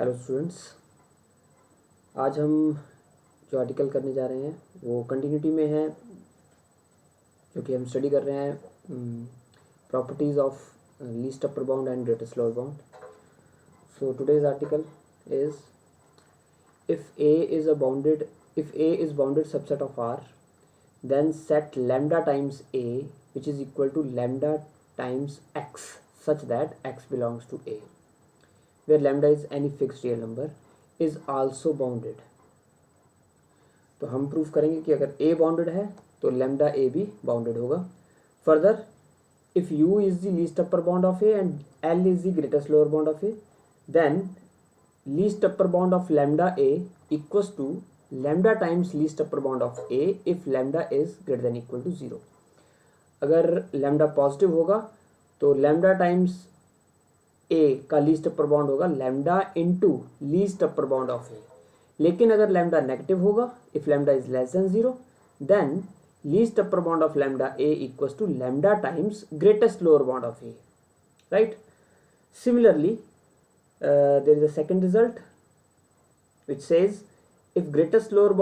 Hello students, आज हम जो आर्टिकल करने जा रहे हैं वो कंटिन्यूटी में है, जो कि हम स्टडी कर रहे हैं properties of least upper bound and greatest lower bound. So today's article is if A is bounded subset of R, then set lambda times A, which is equal to lambda times X, such that X belongs to A, where lambda is any fixed real number, is also bounded. तो हम prove करेंगे कि अगर A bounded है तो lambda A भी bounded होगा. Further, if U is the least upper bound of A and L is the greatest lower bound of A, then least upper bound of lambda A equals to lambda times least upper bound of A if lambda is greater than equal to 0. अगर lambda positive होगा तो lambda times A का least upper bound होगा lambda into least upper bound of A. लेकिन अगर lambda negative होगा, if lambda is less than 0, then least upper bound of lambda A equals to lambda times greatest lower bound of A. Right? Similarly, there is a second result which says if greatest lower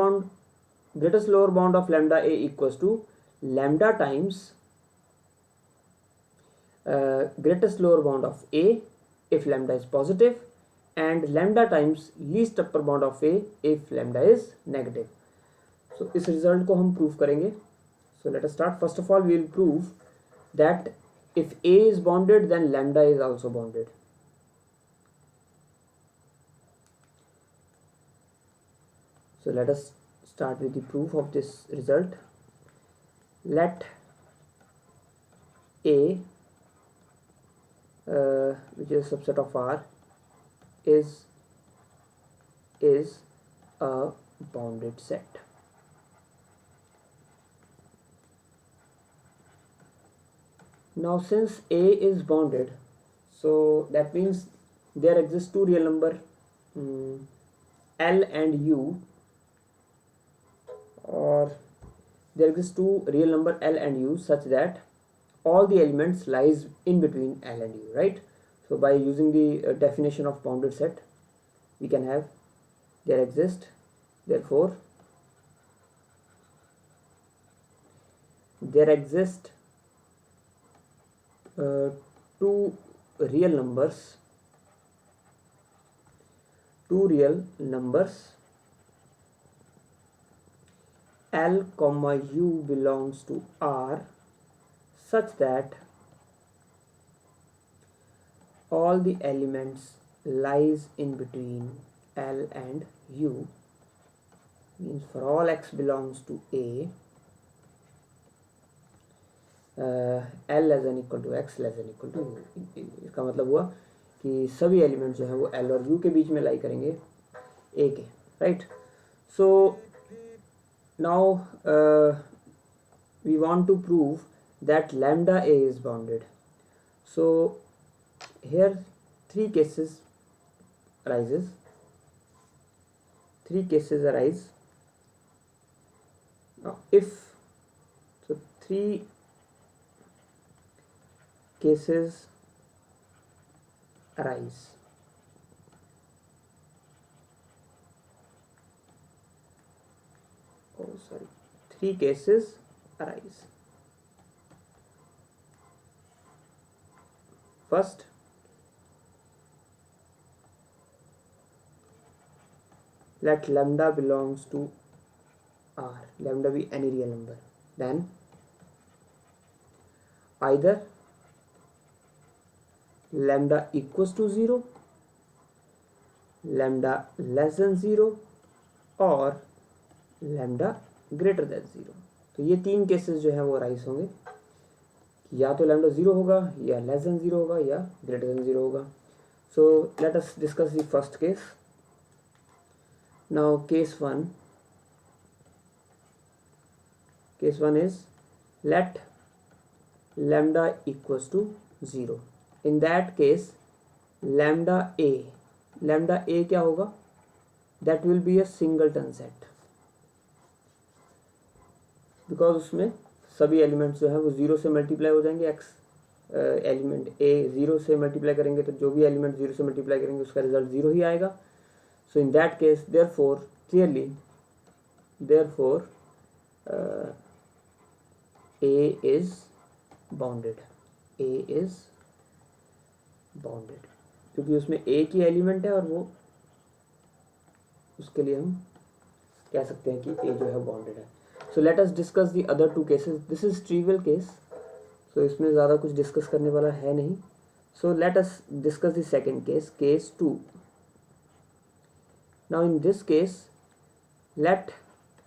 bound of lambda A equals to lambda times greatest lower bound of A if lambda is positive, and lambda times least upper bound of A if lambda is negative. So इस result को हम prove करेंगे. So let us start. First of all, we will prove that if A is bounded, then lambda is also bounded. So let us start with the proof of this result. Let A, which is a subset of R, is a bounded set. Now since A is bounded, so that means there exist two real number L and U, or there exist two real number L and U such that all the elements lies in between L and U, right? So by using the definition of bounded set, we can have there exist, therefore there exist two real numbers L comma U belongs to R such that all the elements lies in between L and U. Means for all X belongs to A, L less than equal to X less than equal to U. इसका मतलब हुआ कि सभी element जो है वो L और U के बीच में लाई करेंगे A के, right? So now we want to prove that lambda A is bounded. So here three cases arise. Now if so, three cases arise. Three cases arise. First, let lambda belongs to R, lambda be any real number, then either lambda equals to 0, lambda less than 0, और lambda greater than 0. तो ये तीन cases जो है वो rise होंगे, या तो लैम्डा 0 होगा, या लेस देन 0 होगा, या ग्रेटर देन 0 होगा. So let us discuss the first case. Now case one is let lambda equals to 0. In that case lambda A क्या होगा? That will be a singleton set, because उसमें सभी elements जो है वो 0 से मल्टीप्लाई हो जाएंगे. एक्स एलिमेंट A 0 से मल्टीप्लाई करेंगे तो जो भी एलिमेंट 0 से मल्टीप्लाई करेंगे उसका रिजल्ट 0 ही आएगा. So in that case, therefore clearly, A is bounded. A is bounded क्योंकि उसमें A की एलिमेंट है और वो उसके लिए हम कह सकते हैं कि A जो है बाउंडेड है. So let us discuss the other two cases. This is trivial case, so इसमें ज़्यादा कुछ डिस्कस करने वाला है नहीं. So let us discuss the second case, case 2. Now in this case, let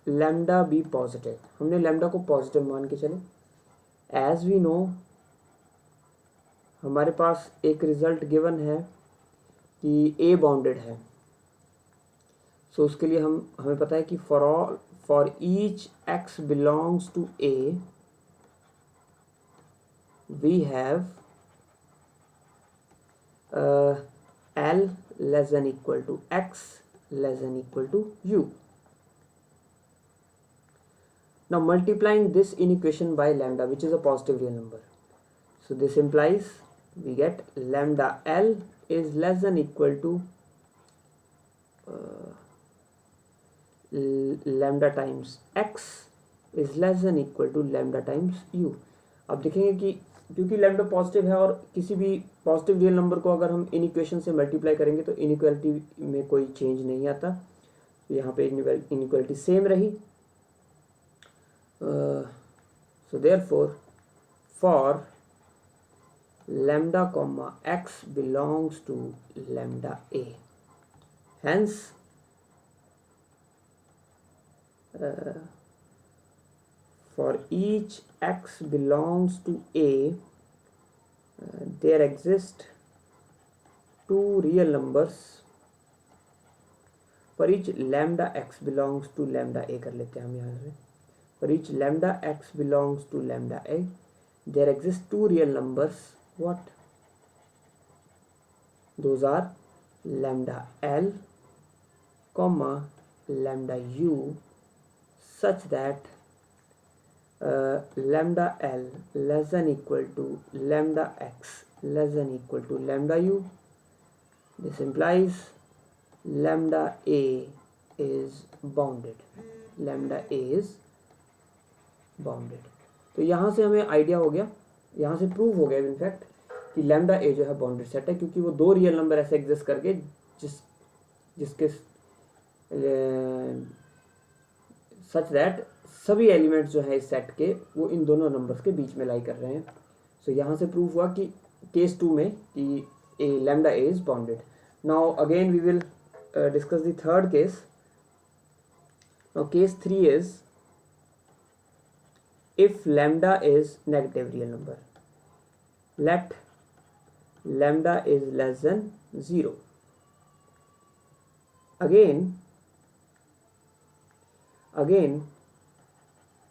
lambda be positive. हमने lambda को positive मान के चले. As we know, हमारे पास एक रिजल्ट गिवन है कि A बाउंडेड है. सो उसके लिए हमें पता है कि for each x belongs to A we have L less than equal to x less than equal to u. Now multiplying this inequation by lambda, which is a positive real number, so this implies we get lambda L is less than equal to lambda times x is less than equal to lambda times u. अब देखेंगे कि क्योंकि lambda positive है और किसी भी positive real number को अगर हम इन इक्वेशन से मल्टीप्लाई करेंगे तो इनइक्वालिटी में कोई चेंज नहीं आता. तो यहाँ पे इनइक्वालिटी सेम रही. So therefore for lambda comma x belongs to lambda a, hence for each x belongs to A, there exist two real numbers. For each lambda x belongs to lambda a कर लेते हैं हम यहाँ से. For each lambda x belongs to lambda a, there exist two real numbers. What? Those are lambda L comma lambda u, such that lambda L less than equal to lambda x less than equal to lambda u. This implies lambda A is bounded. Lambda A is bounded. तो यहाँ से हमें idea हो गया, यहाँ से prove हो गया इनफैक्ट कि लैम्डा ए जो है बाउंडेड सेट है, क्योंकि वो दो रियल नंबर ऐसे एग्जिस्ट करके जिसके सच दैट सभी एलिमेंट्स जो है इस सेट के वो इन दोनों नंबर्स के बीच में लाई कर रहे हैं. सो यहाँ से प्रूव हुआ कि केस 2 में कि A lambda A is bounded. Now again we will discuss the third case. Now case 3 is if lambda is negative real number, let lambda is less than 0. Again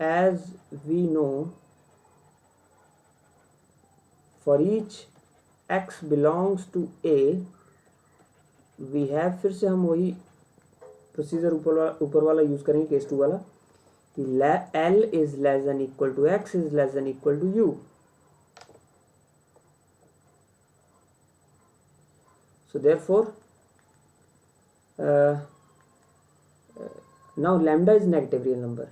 as we know, for each x belongs to A, we have, फिर से हम वही procedure ऊपर वाला use करेंगे case 2 वाला कि L is less than equal to x is less than equal to u. So therefore now lambda is negative real number.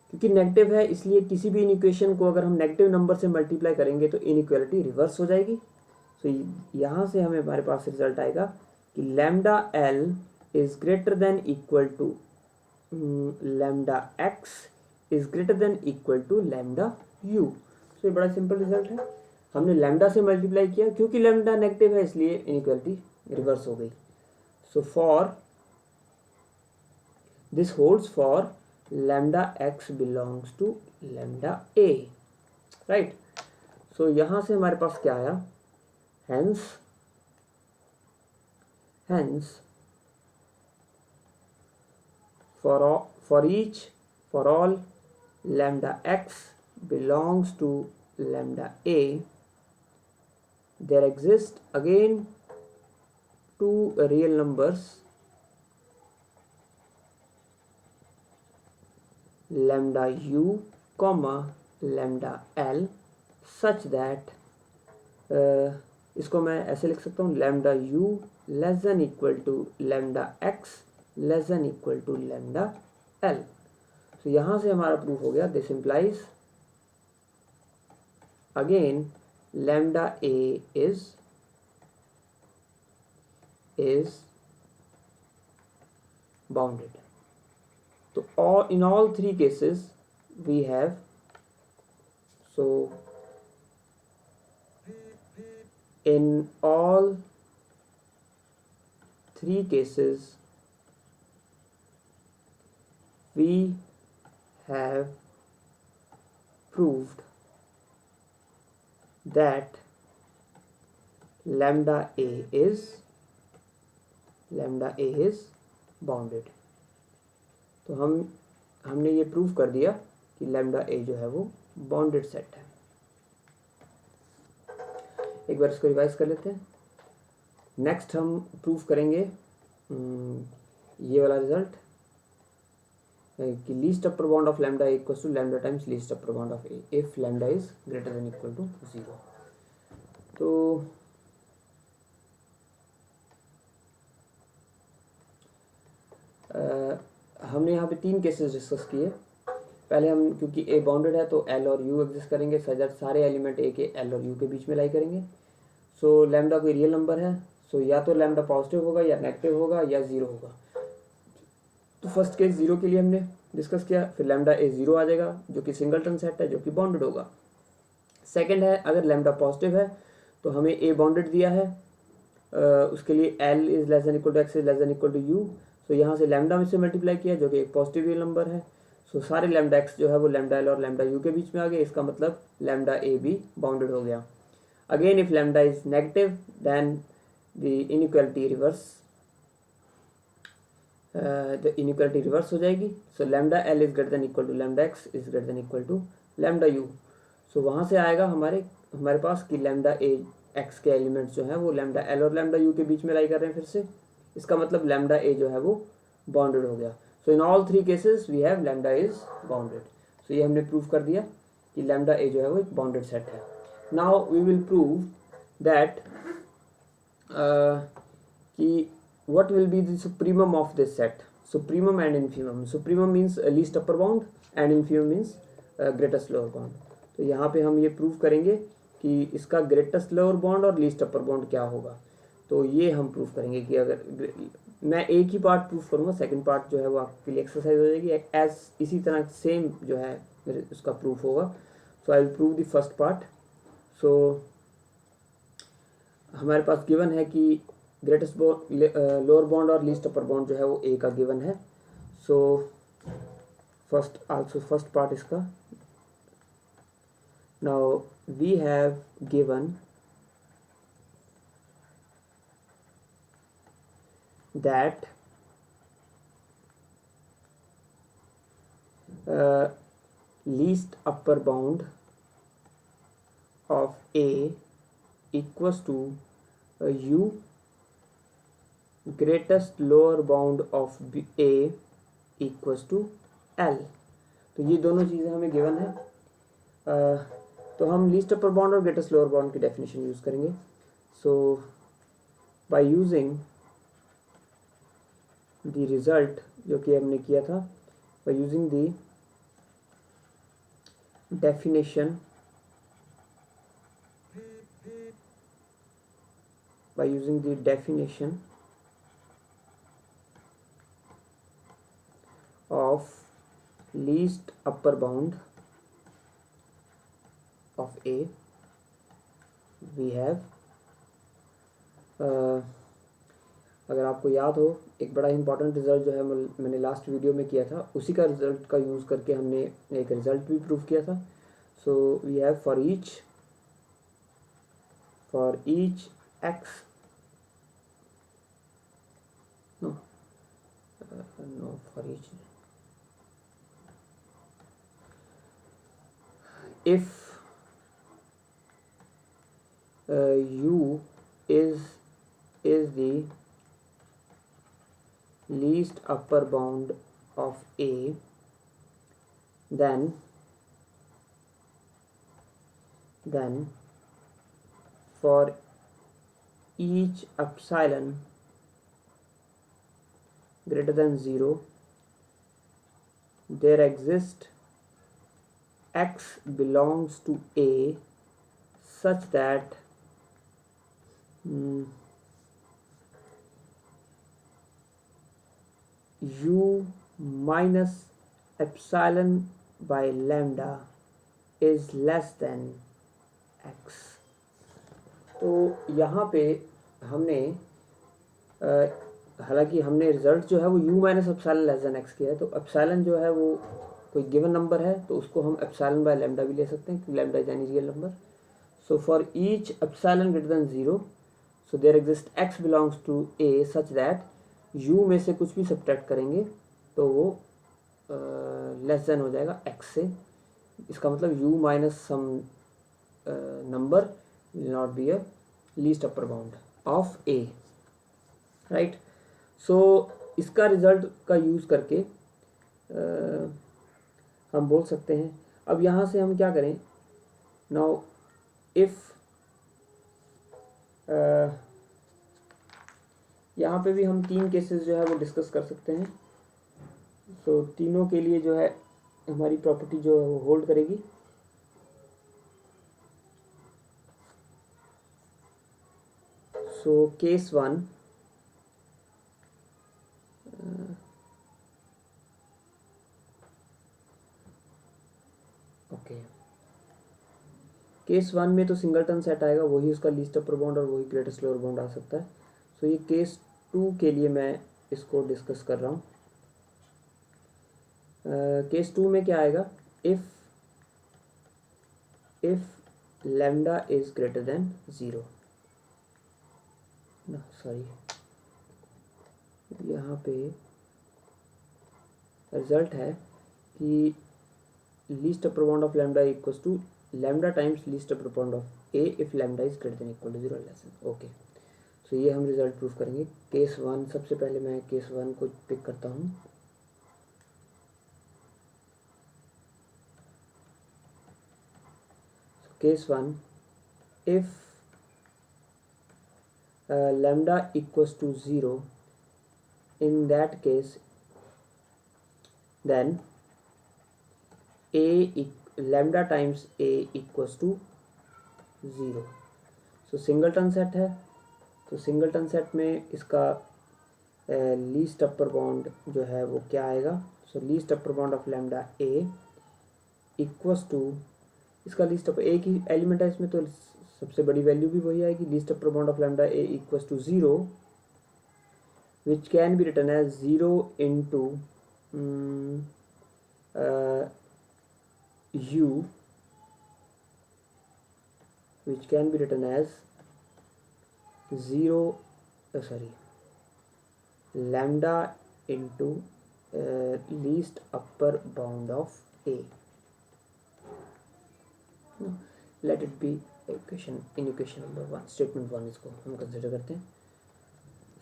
क्योंकि नेगेटिव है इसलिए किसी भी इनइक्वेशन को अगर हम नेगेटिव नंबर से मल्टीप्लाई करेंगे तो इनइक्वालिटी रिवर्स हो जाएगी. सो यहाँ से हमें हमारे पास रिजल्ट आएगा कि lambda L is greater than equal to lambda x is greater than equal to lambda u. तो ये बड़ा सिंपल रिजल्ट है. हमने लैम्डा से मल्टीप्लाई किया, क्योंकि लैम्डा नेगेटिव है इसलिए इनइक्वालिटी रिवर्स हो गई. So for this holds for lambda x belongs to lambda a, right. So यहाँ से हमारे पास क्या आया, hence for all lambda x belongs to lambda a, there exist again two real numbers, lambda u comma lambda l, such that इसको मैं ऐसे लिख सकता हूँ, lambda u less than equal to lambda x less than equal to lambda L. तो यहाँ से हमारा प्रूफ हो गया, this implies again lambda A is bounded. So in all three cases we have, so in all three cases we have proved that lambda a is bounded. तो हमने ये prove कर दिया कि लैम्डा ए जो है वो बाउंडेड सेट है। एक बार इसको रिवाइज कर लेते हैं। नेक्स्ट हम प्रूव करेंगे ये वाला रिजल्ट कि least upper bound of lambda A equals to lambda times least upper bound of A if lambda is greater than equal to 0। तो हमने यहाँ पे 3 केसेस डिस्कस किए। पहले हम, क्योंकि ए बाउंडेड है तो एल और यू एग्जिस्ट करेंगे, सच सारे एलिमेंट ए के एल और यू के बीच में लाई करेंगे। सो लैम्डा कोई रियल नंबर है, सो या तो लैम्डा पॉजिटिव होगा या नेगेटिव होगा या 0 होगा। तो फर्स्ट केस 0 के लिए हमने डिस्कस किया, फिर लैम्डा ए 0 आ जाएगा जो कि सिंगलटन सेट है जो कि बाउंडेड होगा। सेकेंड है, अगर लैम्डा पॉजिटिव है तो हमें ए बाउंडेड दिया है, उसके लिए L is less than equal to X is less than equal to U. So यहाँ से लैम्डा में से मल्टीप्लाई किया जो कि एक पॉजिटिव रियल नंबर है। सो सारे लैम्डा एक्स जो है वो लैम्डा एल और लैम्डा यू के बीच में आ गए, इसका मतलब लैम्डा ए भी बाउंडेड हो गया। Again if lambda is negative then the inequality reverse हो जाएगी। So lambda L is greater than equal to lambda X is greater than equal to lambda U. So वहाँ से आएगा हमारे पास कि लैम्डा ए एक्स के एलिमेंट्स जो हैं वो लैम्डा एल और लैम्डा यू के बीच में लाई कर रहे हैं फिर से, इसका मतलब लैम्डा ए जो है वो बाउंडेड हो गया। So in all 3 cases we have lambda is bounded. So ये हमने प्रूव कर दिया कि लैम्डा ए जो है वो एक बाउंडेड सेट है। Now we will prove that कि what will be the supremum of this set, supremum and infimum। supremum means least upper bound and infimum means greatest lower bound। तो यहाँ पे हम ये प्रूव करेंगे कि इसका ग्रेटेस्ट लोअर बाउंड और लीस्ट अपर बाउंड क्या होगा। तो ये हम प्रूव करेंगे कि अगर मैं एक ही पार्ट प्रूव करूँगा, सेकंड पार्ट जो है वो आपके लिए एक्सरसाइज हो जाएगी, एज इसी तरह सेम जो है उसका प्रूफ होगा। So I will prove the first part. So हमारे पास गिवन है कि ग्रेटेस्ट लोअर बाउंड और लीस्ट अपर बाउंड जो है वो ए का गिवन है। सो फर्स्ट पार्ट इसका, now we have given that least upper bound of A equals to U, greatest lower bound of A equals to L। तो ये दोनों चीज़ें हमें गिवन है। तो हम लीस्ट अपर बाउंड और ग्रेटेस्ट लोअर बाउंड की डेफिनेशन यूज़ करेंगे। सो बाय यूजिंग द रिजल्ट जो कि हमने किया था, by using the definition of least upper bound of A we have अगर आपको याद हो, एक बड़ा इंपॉर्टेंट रिजल्ट जो है मैंने लास्ट वीडियो में किया था, उसी का रिजल्ट का यूज़ करके हमने एक रिजल्ट भी प्रूव किया था। So we have for each x for each, if U is the least upper bound of A, then for each epsilon greater than 0, there exists x belongs to A such that u minus epsilon by lambda is less than x। तो यहाँ पे हमने हालांकि हमने result जो है वो u minus epsilon less than x किया है, तो एप्सिलॉन जो है वो कोई गिवन नंबर है तो उसको हम एप्सिलॉन बाय लैम्डा भी ले सकते हैं क्योंकि lambda is any real number. So for each epsilon greater than 0, so there exist x belongs to a such that u में से कुछ भी सब्ट्रैक्ट करेंगे तो वो लेस देन हो जाएगा x से। इसका मतलब u minus some number will not be a least upper bound of a, right. So इसका रिजल्ट का यूज़ करके हम बोल सकते हैं। अब यहाँ से हम क्या करें, नाउ इफ़ यहाँ पे भी हम 3 केसेस जो है वो डिस्कस कर सकते हैं। सो तीनों के लिए जो है हमारी प्रॉपर्टी जो है वो होल्ड करेगी। सो केस 1, ओके, केस 1 में तो सिंगलटन सेट आएगा, वही उसका लीस्ट अपर बाउंड और वही ग्रेटेस्ट लोअर बाउंड आ सकता है। सो ये केस 2 के लिए मैं इसको डिस्कस कर रहा हूँ। केस 2 में क्या आएगा, if lambda is greater than 0, sorry यहाँ पे रिजल्ट है कि least upper bound of lambda equals to lambda times least upper bound of A if lambda is greater than equal to 0 less than. Okay, so ये हम result proof करेंगे। Case 1, सबसे पहले मैं केस 1 को पिक करता हूँ। Case 1, if lambda equals to 0, in that case then lambda times a equals to 0। So singleton set है, तो सिंगलटन सेट में इसका लीस्ट अपर बाउंड जो है वो क्या आएगा। So least upper bound of lambda A equals to, इसका लीस्ट अपर ए की एलिमेंट है इसमें तो सबसे बड़ी वैल्यू भी वही आएगी, least upper bound of lambda A equals to 0 which can be written as 0 into u, which can be written as 0 lambda into least upper bound of a। let it be equation number 1, statement 1 इसको हम consider करते हैं।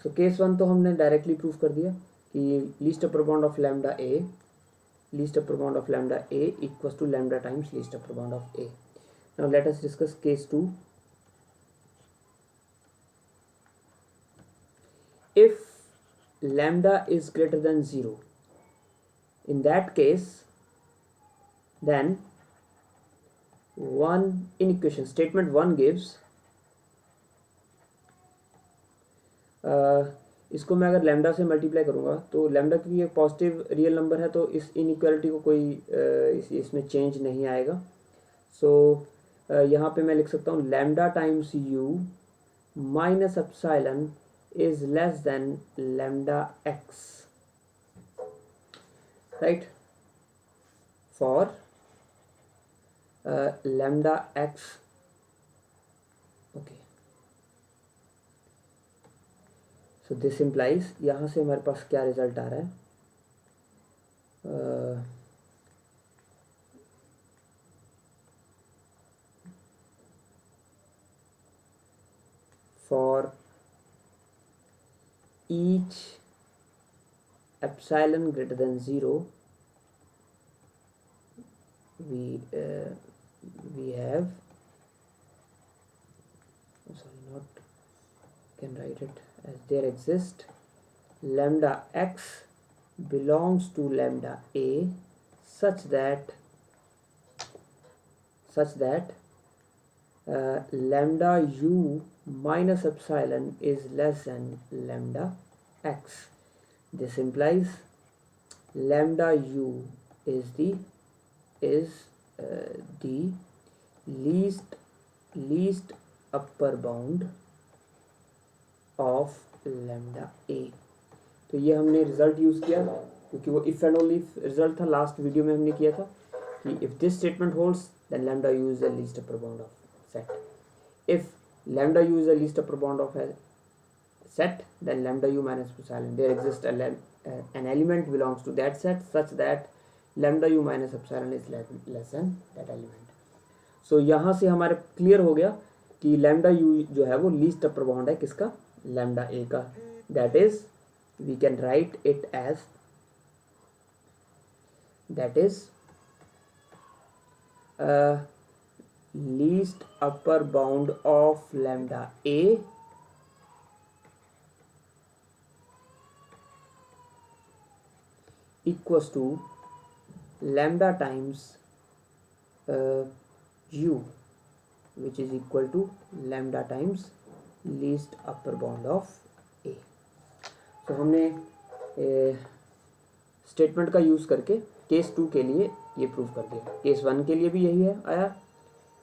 So case 1 तो हमने directly proof कर दिया कि least upper bound of lambda A equals to lambda times least upper bound of A. Now let us discuss case 2। इफ lambda is greater than 0, in that case then in equation statement 1 gives इसको मैं अगर lambda से multiply करूँगा तो lambda की एक positive real number है तो इस इनइक्वालिटी को कोई इसमें चेंज नहीं आएगा। सो यहाँ पे मैं लिख सकता हूँ lambda times you minus epsilon is less than lambda x, right, for lambda x। okay, so this implies, यहाँ से हमारे पास क्या रिजल्ट आ रहा है, for each epsilon greater than 0 we have, can write it as there exist lambda x belongs to lambda a such that lambda u minus epsilon is less than lambda x. This implies lambda u is the least upper bound of lambda a. तो ये हमने result use किया क्योंकि वो if and only result था, last video में हमने किया था कि if this statement holds then lambda you is the least upper bound of set. If lambda you is the least upper bound of set, then lambda u minus epsilon, there exists an element belongs to that set such that lambda u minus epsilon is less than that element. So यहाँ से हमारे clear हो गया कि lambda u जो है वो least upper bound है किसका, लैम्डा a का. That is we can write it as that is least upper bound of lambda a equals to lambda times u, which is equal to lambda times least upper bound of a. तो हमने statement का use करके case 2 के लिए ये prove कर दिया. Case 1 के लिए भी यही है आया,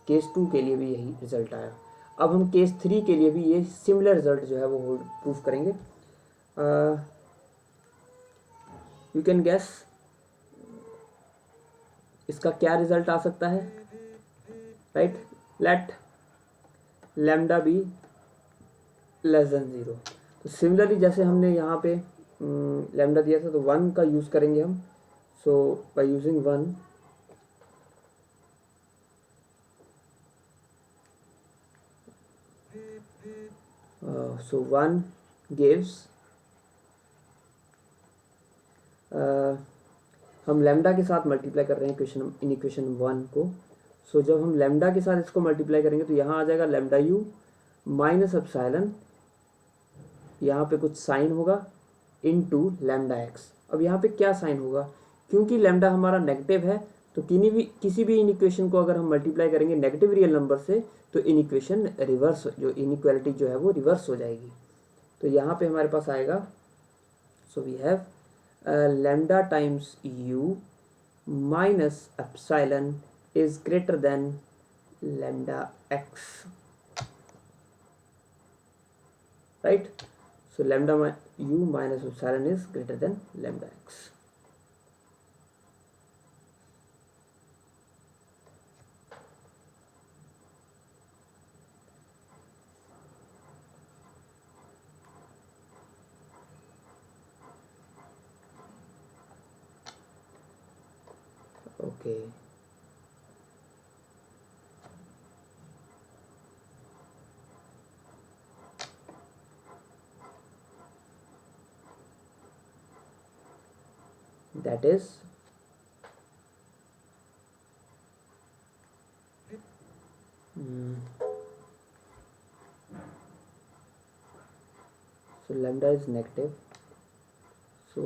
केस 2 के लिए भी यही रिजल्ट आया. अब हम केस 3 के लिए भी ये सिमिलर रिजल्ट जो है वो प्रूव करेंगे. यू कैन गैस इसका क्या रिजल्ट आ सकता है, right. Let lambda be less than 0. तो सिमिलरली जैसे हमने यहाँ पे लैम्डा दिया था तो 1 का यूज़ करेंगे हम. सो बाय यूजिंग 1 so 1 gives हम लैम्डा के साथ मल्टीप्लाई कर रहे हैं इक्वेशन 1 को. सो जब हम लैम्डा के साथ इसको मल्टीप्लाई करेंगे तो यहाँ आ जाएगा लैम्डा यू माइनस एप्सिलॉन, यहाँ पे कुछ साइन होगा इनटू लैम्डा एक्स. अब यहाँ पे क्या साइन होगा, क्योंकि लैम्डा हमारा नेगेटिव है तो किसी भी इन इक्वेशन को अगर हम मल्टीप्लाई करेंगे नेगेटिव रियल नंबर से तो इन इक्वेशन रिवर्स, जो इनइक्वालिटी जो है वो रिवर्स हो जाएगी. तो यहाँ पे हमारे पास आएगा, so we have lambda times u minus epsilon is greater than lambda x, right. So lambda u minus epsilon is greater than lambda x. Okay. That is so lambda is negative. So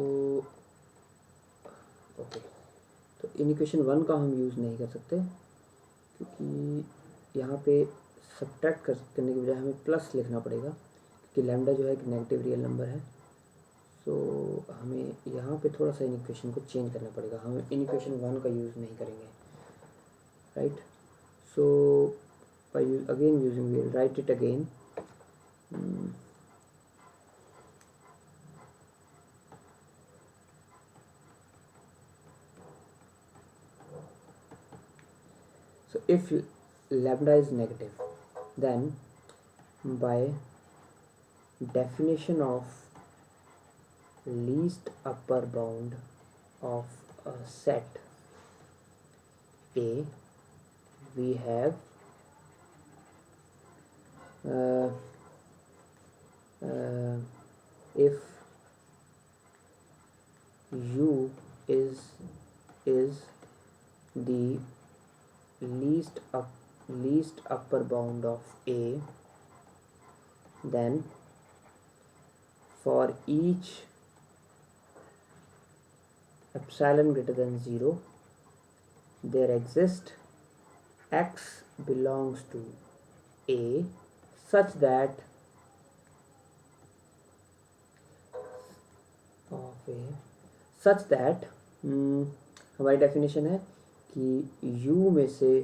okay, तो in equation 1 का हम use नहीं कर सकते क्योंकि यहाँ पे subtract करने की बजाय हमें प्लस लिखना पड़ेगा क्योंकि लैम्डा जो है एक नेगेटिव रियल नंबर है. सो हमें यहाँ पे थोड़ा सा इन इक्वेशन को चेंज करना पड़ेगा. हम इन इक्वेशन 1 का यूज़ नहीं करेंगे, right. So by again using we write it again. So if lambda is negative, then by definition of least upper bound of a set A, we have if u is the least upper bound of A, then for each epsilon greater than 0, there exists x belongs to A such that of A such that हमारी definition है कि u में से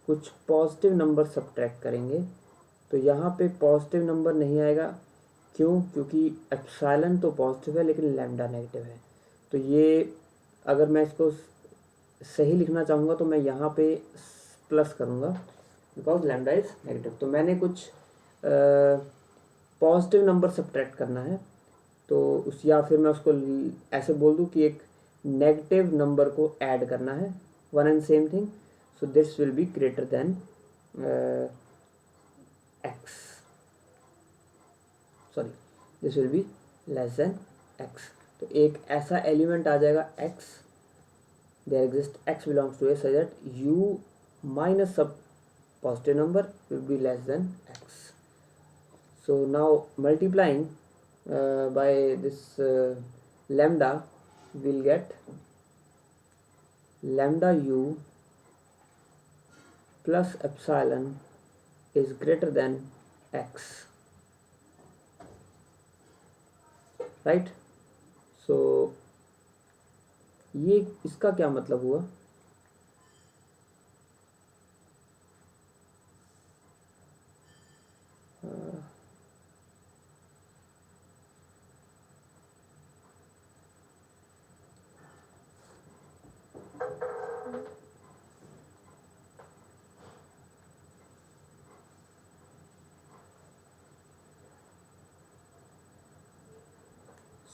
कुछ positive number subtract करेंगे तो यहाँ पे पॉजिटिव नंबर नहीं आएगा। क्यों? क्योंकि एप्सिलॉन तो पॉजिटिव है लेकिन लैम्डा नेगेटिव है। तो ये अगर मैं इसको सही लिखना चाहूँगा तो मैं यहाँ पे प्लस करूँगा बिकॉज लैम्डा इज नेगेटिव। तो मैंने कुछ पॉजिटिव नंबर सब्ट्रैक्ट करना है तो उस या फिर मैं उसको ऐसे बोल दूँ कि एक नेगेटिव नंबर को ऐड करना है, one and same thing. So this will be greater than x, sorry this will be less than x. तो एक ऐसा एलिमेंट आ जाएगा x, there exist x belongs to A such that u minus some positive number will be less than x. So now multiplying by this lambda, we'll get lambda u plus epsilon is greater than x, right? So ये इसका क्या मतलब हुआ?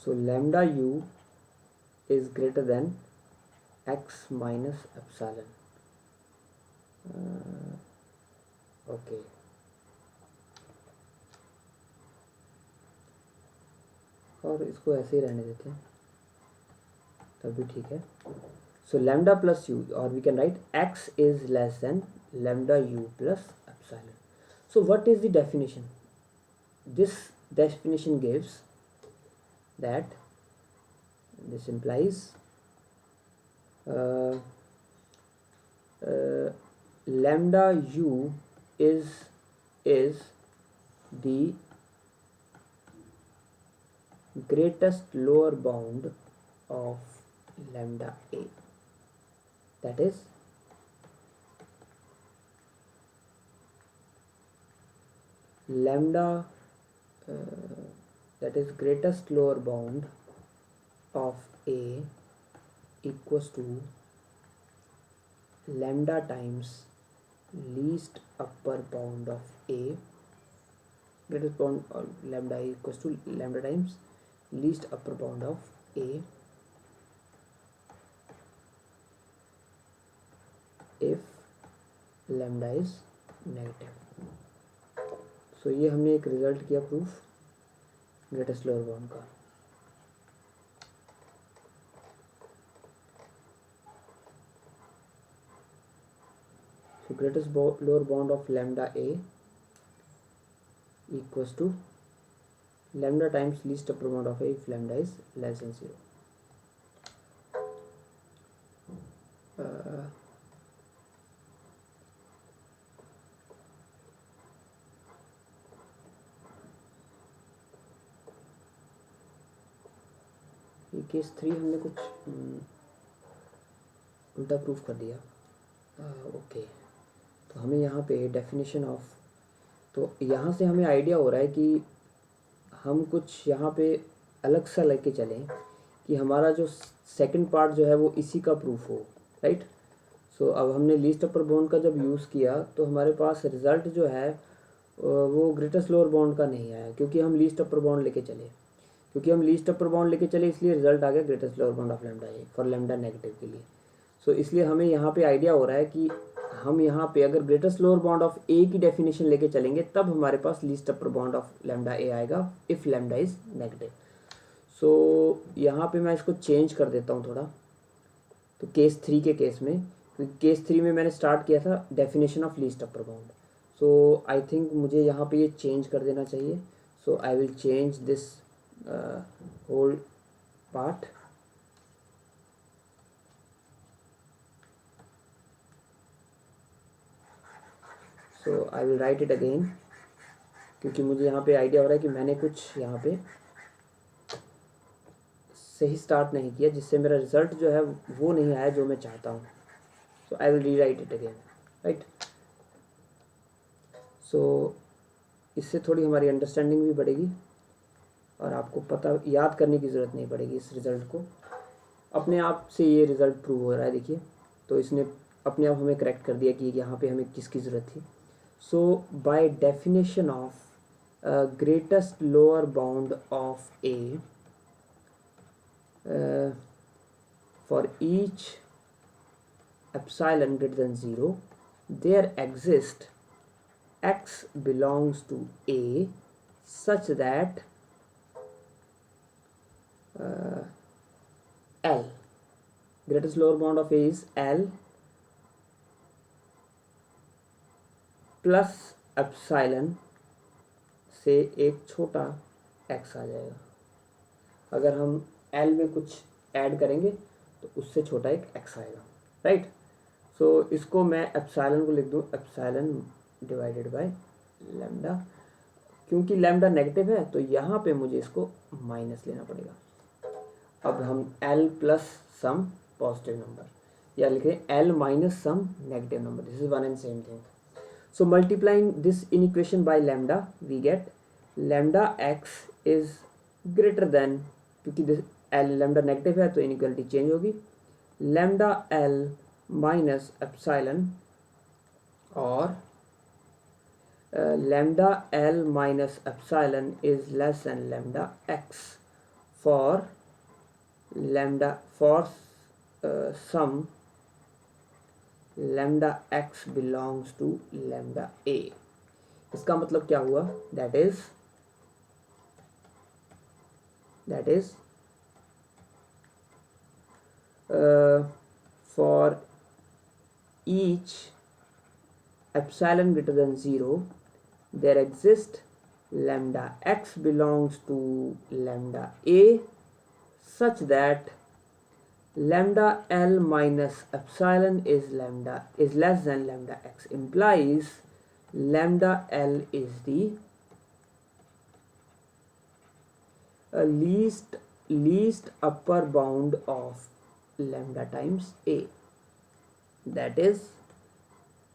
So lambda u is greater than x minus epsilon. Okay. और इसको ऐसे ही रहने देते हैं तब भी ठीक है। So lambda plus u, or we can write x is less than lambda u plus epsilon. So what is the definition? This definition gives that this implies lambda u is the greatest lower bound of lambda a, that is lambda that is greatest lower bound of a equals to lambda times least upper bound of a, greatest bound or lambda equals to lambda times least upper bound of a if lambda is negative. So ये हमने एक result किया proof greatest lower bound का। So greatest lower bound of lambda a equals to lambda times least upper bound of a if lambda is less than 0. ये case 3 हमने कुछ उल्टा proof कर दिया। ओके, तो हमें यहाँ पे डेफिनेशन ऑफ, तो यहाँ से हमें आइडिया हो रहा है कि हम कुछ यहाँ पे अलग सा लेके चलें कि हमारा जो सेकंड पार्ट जो है वो इसी का प्रूफ हो, राइट। सो अब हमने लीस्ट अपर बाउंड का जब यूज़ किया तो हमारे पास रिज़ल्ट जो है वो ग्रेटेस्ट लोअर बाउंड का नहीं आया क्योंकि हम लीस्ट अपर बाउंड लेके चले। क्योंकि हम लीस्ट अपर बाउंड लेके चले इसलिए रिजल्ट आ गया greatest lower bound of lambda A for lambda negative के लिए। सो इसलिए हमें यहाँ पे आइडिया हो रहा है कि हम यहाँ पे अगर greatest lower bound of A की डेफिनेशन लेके चलेंगे तब हमारे पास least upper bound of lambda A आएगा if lambda is negative. So यहाँ पे मैं इसको चेंज कर देता हूँ थोड़ा। तो केस 3 के केस में, क्योंकि केस 3 में मैंने स्टार्ट किया था definition of least upper bound, so I think मुझे यहाँ पे ये चेंज कर देना चाहिए। So I will change this whole part so I will write it again, क्योंकि मुझे यहाँ पे आइडिया हो रहा है कि मैंने कुछ यहाँ पे सही स्टार्ट नहीं किया, जिससे मेरा रिजल्ट जो है वो नहीं आया जो मैं चाहता हूँ. सो आई विल री राइट इट अगेन, राइट. सो इससे थोड़ी हमारी अंडरस्टैंडिंग भी बढ़ेगी और आपको पता याद करने की ज़रूरत नहीं पड़ेगी. इस रिज़ल्ट को अपने आप से ये रिज़ल्ट प्रूव हो रहा है. देखिए, तो इसने अपने आप हमें करेक्ट कर दिया कि यहाँ पे हमें किसकी ज़रूरत थी. So by definition of greatest lower bound of A for each epsilon greater than 0, there exists x belongs to A such that L, greatest lower bound of A is L plus epsilon से एक छोटा x आ जाएगा. अगर हम L में कुछ add करेंगे तो उससे छोटा एक x आएगा, राइट. सो इसको मैं एप्सिलॉन को लिख दूँ एप्सिलॉन डिवाइडेड बाय लैम्डा. क्योंकि लैम्डा नेगेटिव है तो यहाँ पे मुझे इसको माइनस लेना पड़ेगा. अब हम L plus some positive number, या लिखें L minus some negative number. This is one and same thing. So multiplying this in equation by lambda we get lambda x is greater than, क्योंकि this L lambda negative है तो inequality change होगी, lambda L minus epsilon, और lambda L minus epsilon is less than lambda x for lambda some lambda x belongs to lambda A. इसका मतलब क्या हुआ? that is for each epsilon greater than 0 there exists lambda x belongs to lambda A such that lambda L minus epsilon is less than lambda x, implies lambda L is the least upper bound of lambda times A. That is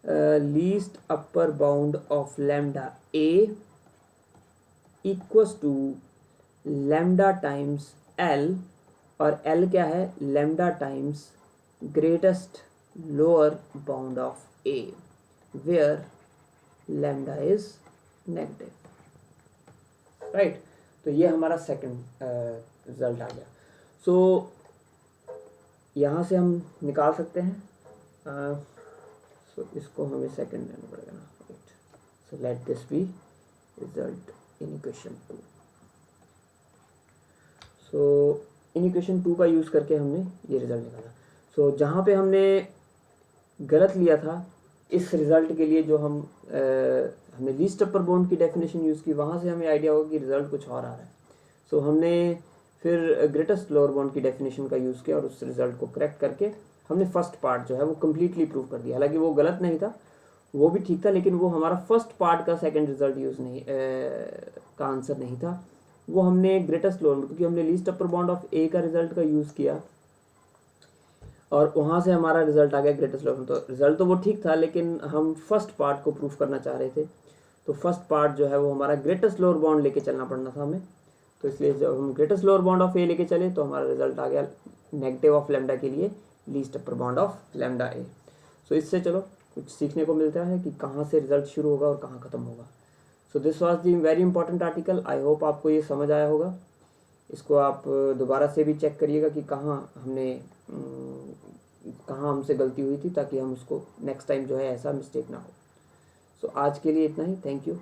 least upper bound of lambda A equals to lambda times L, और L क्या है? lambda times greatest lower bound of A where lambda is negative, right. तो ये हमारा second result आ गया. सो यहाँ से हम निकाल सकते हैं. सो इसको हमें सेकंड लेना पड़ेगा ना, right. So let this B result in equation 2. So in equation 2 का यूज़ करके हमने ये रिजल्ट निकाला. सो जहाँ पे हमने गलत लिया था इस रिज़ल्ट के लिए, जो हमने लीस्ट अपर बाउंड की डेफिनेशन यूज़ की, वहाँ से हमें आइडिया होगा कि रिज़ल्ट कुछ और आ रहा है. सो हमने फिर ग्रेटेस्ट लोअर बाउंड की डेफिनेशन का यूज़ किया और उस रिज़ल्ट को करेक्ट करके हमने फर्स्ट पार्ट जो है वो कम्प्लीटली प्रूव कर दिया. हालांकि वो गलत नहीं था, वो भी ठीक था, लेकिन वो हमारा फर्स्ट पार्ट का सेकंड रिजल्ट यूज़ नहीं का आंसर नहीं था. वो हमने ग्रेटेस्ट लोअर, क्योंकि हमने लीस्ट अपर बाउंड ऑफ ए का रिजल्ट का यूज़ किया और वहाँ से हमारा रिजल्ट आ गया ग्रेटेस्ट लोअर. तो रिजल्ट तो वो ठीक था, लेकिन हम फर्स्ट पार्ट को प्रूफ करना चाह रहे थे. तो फर्स्ट पार्ट जो है वो हमारा ग्रेटेस्ट लोअर बाउंड लेके चलना पड़ना था हमें. तो इसलिए जब हम ग्रेटेस्ट लोअर बाउंड ऑफ ए लेके चले तो हमारा रिजल्ट आ गया नेगेटिव ऑफ लैम्डा के लिए least upper bound of lambda A. So इससे चलो कुछ सीखने को मिलता है कि कहाँ से रिजल्ट शुरू होगा और कहाँ ख़त्म होगा. So this was the very important article. I hope आपको ये समझ आया होगा. इसको आप दोबारा से भी चेक करिएगा कि कहाँ हमसे गलती हुई थी, ताकि हम उसको नेक्स्ट टाइम जो है ऐसा मिस्टेक ना हो. सो आज के लिए इतना ही. Thank you.